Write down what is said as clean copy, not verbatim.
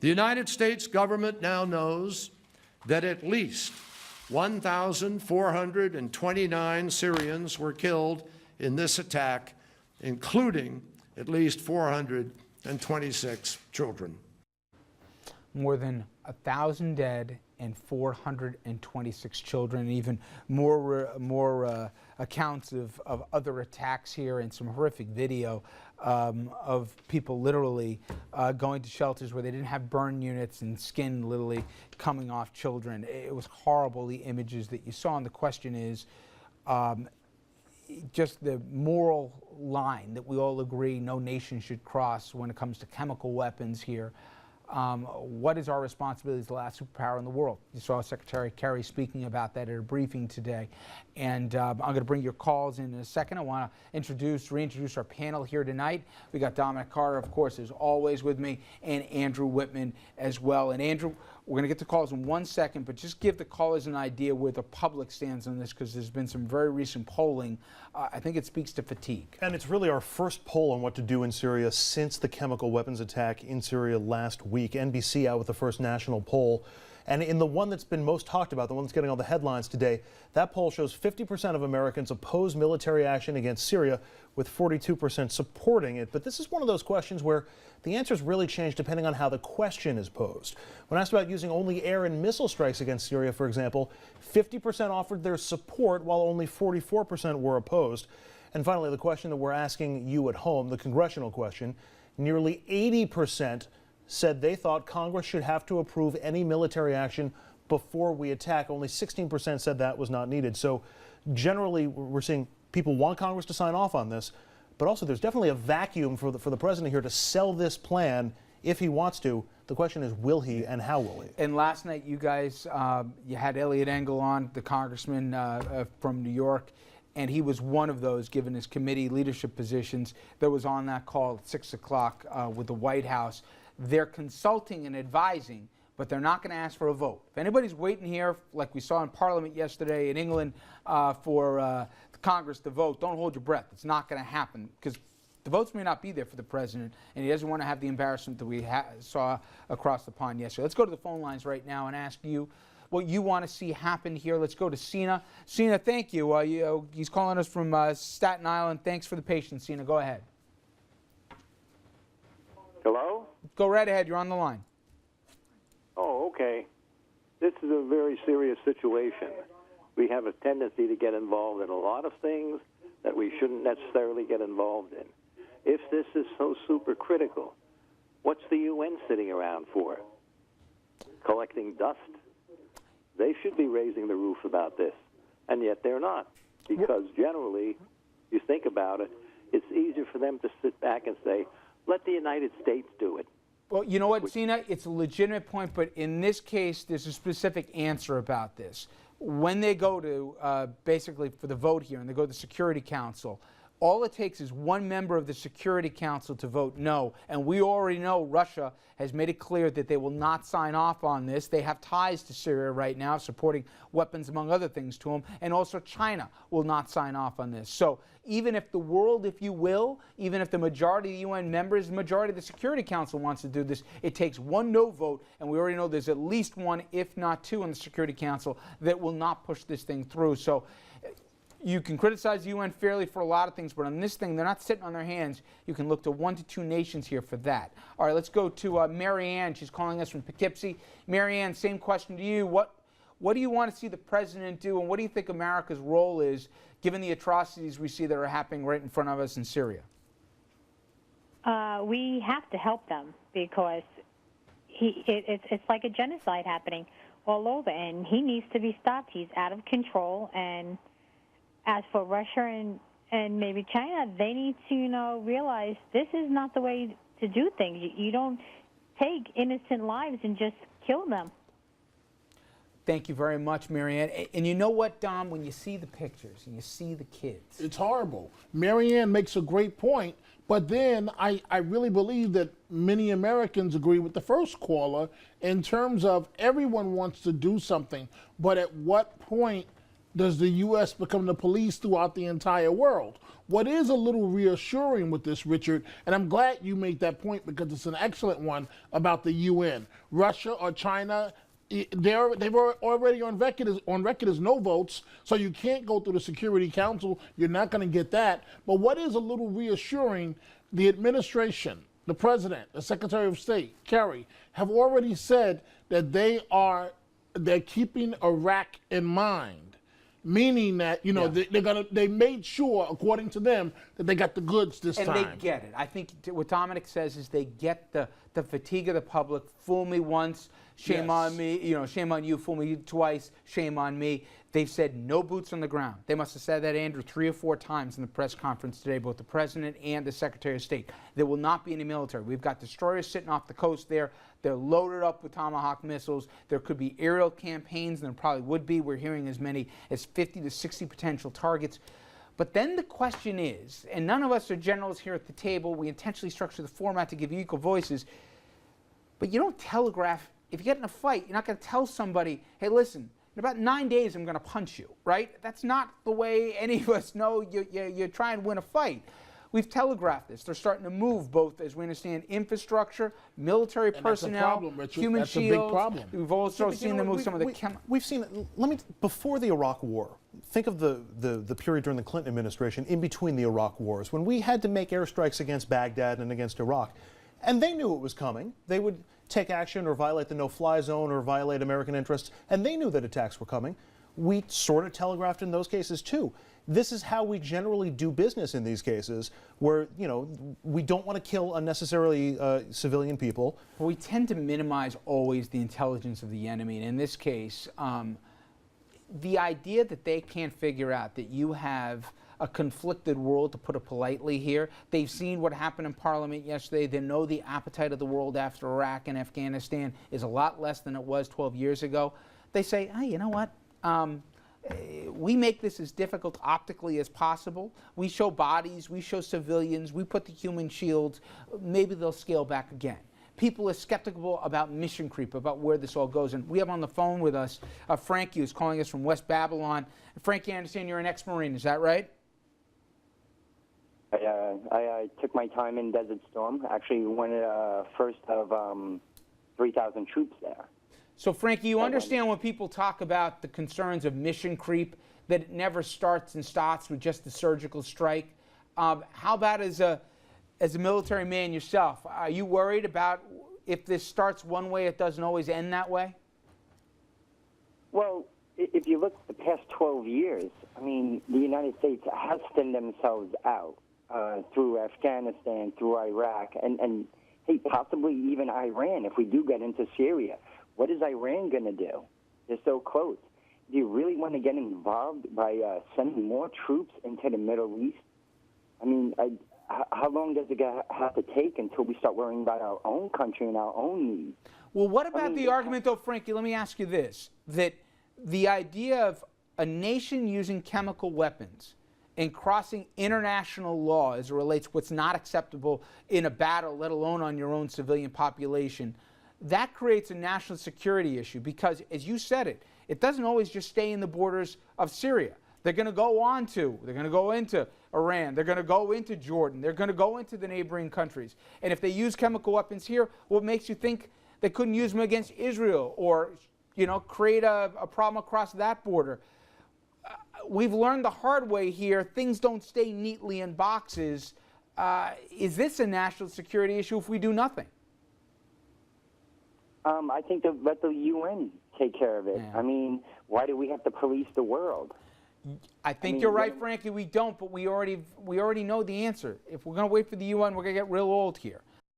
The United States government now knows that at least 1,429 Syrians were killed in this attack, including at least 426 children. More than 1,000 dead and 426 children, even more accounts of other attacks here, and some horrific video of people literally going to shelters where they didn't have burn units and skin literally coming off children. It was horrible, the images that you saw, and the question is just the moral line that we all agree no nation should cross when it comes to chemical weapons here. What is our responsibility as the last superpower in the world? You saw Secretary Kerry speaking about that at a briefing today. And I'm going to bring your calls in a second. I want to reintroduce our panel here tonight. We got Dominic Carter, of course, as always with me, and Andrew Whitman as well. And Andrew, we're going to get to calls in 1 second, but just give the callers an idea where the public stands on this, because there's been some very recent polling. I think it speaks to fatigue. And it's really our first poll on what to do in Syria since the chemical weapons attack in Syria last week. NBC out with the first national poll. And in the one that's been most talked about, the one that's getting all the headlines today, that poll shows 50% of Americans oppose military action against Syria, with 42% supporting it. But this is one of those questions where the answers really change depending on how the question is posed. When asked about using only air and missile strikes against Syria, for example, 50% offered their support, while only 44% were opposed. And finally, the question that we're asking you at home, the congressional question, nearly 80% said they thought Congress should have to approve any military action before we attack. Only 16% said that was not needed. So generally, we're seeing people want Congress to sign off on this, but also there's definitely a vacuum for the president here to sell this plan if he wants to. The question is, will he, and how will he? And last night, you guys, you had Elliot Engel on, the congressman from New York, and he was one of those, given his committee leadership positions, that was on that call at 6 o'clock with the White House. They're consulting and advising, but they're not going to ask for a vote. If anybody's waiting here, like we saw in Parliament yesterday in England, for the Congress to vote, don't hold your breath. It's not going to happen, because the votes may not be there for the president, and he doesn't want to have the embarrassment that we saw across the pond yesterday. Let's go to the phone lines right now and ask you what you want to see happen here. Let's go to Sina. Sina, thank you. He's calling us from Staten Island. Thanks for the patience, Sina. Go ahead. Hello? Go right ahead. You're on the line. Oh, okay. This is a very serious situation. We have a tendency to get involved in a lot of things that we shouldn't necessarily get involved in. If this is so super critical, what's the UN sitting around for? Collecting dust? They should be raising the roof about this, and yet they're not, because generally, you think about it, it's easier for them to sit back and say, let the United States do it. Well, you know what, Sina? It's a legitimate point, but in this case, there's a specific answer about this. When they go to, basically for the vote here, and they go to the Security Council, all it takes is one member of the Security Council to vote no, and we already know Russia has made it clear that they will not sign off on this. They have ties to Syria right now, supporting weapons, among other things, to them, and also China will not sign off on this. So even if the world, if you will, even if the majority of the UN members, the majority of the Security Council wants to do this, it takes one no vote, and we already know there's at least one, if not two, in the Security Council that will not push this thing through. So you can criticize the UN fairly for a lot of things, but on this thing, they're not sitting on their hands. You can look to 1 to 2 nations here for that. All right, let's go to Mary Ann. She's calling us from Poughkeepsie. Mary Ann, same question to you. What do you want to see the president do, and what do you think America's role is, given the atrocities we see that are happening right in front of us in Syria? We have to help them, because it's like a genocide happening all over, and he needs to be stopped. He's out of control, and as for Russia and maybe China, they need to, realize this is not the way to do things. You don't take innocent lives and just kill them. Thank you very much, Marianne. And you know what, Dom, when you see the pictures and you see the kids, it's horrible. Marianne makes a great point, but then I really believe that many Americans agree with the first caller in terms of everyone wants to do something, but at what point does the U.S. become the police throughout the entire world? What is a little reassuring with this, Richard, and I'm glad you made that point because it's an excellent one about the UN. Russia or China, they've already on record as no votes, so you can't go through the Security Council. You're not going to get that. But what is a little reassuring, the administration, the president, the Secretary of State, Kerry, have already said that they're keeping Iraq in mind. Meaning that, you know, they made sure, according to them, that they got the goods this time. And they get it. I think what Dominic says is they get the fatigue of the public. Fool me once, shame on me. You know, shame on you. Fool me twice, shame on me. They've said no boots on the ground. They must have said that, Andrew, 3 or 4 times in the press conference today, both the president and the Secretary of State. There will not be any military. We've got destroyers sitting off the coast there. They're loaded up with Tomahawk missiles. There could be aerial campaigns, and there probably would be. We're hearing as many as 50 to 60 potential targets. But then the question is, and none of us are generals here at the table. We intentionally structure the format to give you equal voices. But you don't telegraph. If you get in a fight, you're not going to tell somebody, hey, listen, in about 9 days, I'm going to punch you, right? That's not the way any of us know you try and win a fight. We've telegraphed this. They're starting to move both, as we understand, infrastructure, military personnel, human that's shields. A big problem. We've also seen them move some of the We've seen it. Before the Iraq War, think of the period during the Clinton administration in between the Iraq wars when we had to make airstrikes against Baghdad and against Iraq. And they knew it was coming. They would take action or violate the no-fly zone or violate American interests, and they knew that attacks were coming. We sort of telegraphed in those cases too. This is how we generally do business in these cases, where, you know, we don't want to kill unnecessarily civilian people. Well, we tend to minimize always the intelligence of the enemy, and in this case, the idea that they can't figure out that you have a conflicted world, to put it politely here. They've seen what happened in Parliament yesterday. They know the appetite of the world after Iraq and Afghanistan is a lot less than it was 12 years ago. They say, hey, you know what? We make this as difficult optically as possible. We show bodies, we show civilians, we put the human shields. Maybe they'll scale back again. People are skeptical about mission creep, about where this all goes. And we have on the phone with us Frankie, who's calling us from West Babylon. Frankie, I understand you're an ex-Marine, is that right? I took my time in Desert Storm. Actually, one first of 3,000 troops there. So, Frankie, you understand when people talk about the concerns of mission creep, that it never starts and stops with just a surgical strike. How about as a military man yourself? Are you worried about if this starts one way, it doesn't always end that way? Well, if you look at the past 12 years, I mean, the United States has thinned themselves out through Afghanistan, through Iraq, and hey, possibly even Iran if we do get into Syria. What is Iran going to do? They're so close. Do you really want to get involved by sending more troops into the Middle East? I mean, how long does it have to take until we start worrying about our own country and our own needs? Well, what about the argument, though, Frankie, let me ask you this, that the idea of a nation using chemical weapons and crossing international law as it relates to what's not acceptable in a battle, let alone on your own civilian population, that creates a national security issue because, as you said it doesn't always just stay in the borders of Syria. They're going to go into Iran, they're going to go into Jordan, they're going to go into the neighboring countries. And if they use chemical weapons here, what makes you think they couldn't use them against Israel or, you know, create a problem across that border? We've learned the hard way here. Things don't stay neatly in boxes. Is this a national security issue if we do nothing? I think let the UN take care of it. Yeah. I mean, why do we have to police the world? I think you're right, Frankie. We don't, but we already know the answer. If we're going to wait for the UN, we're going to get real old here.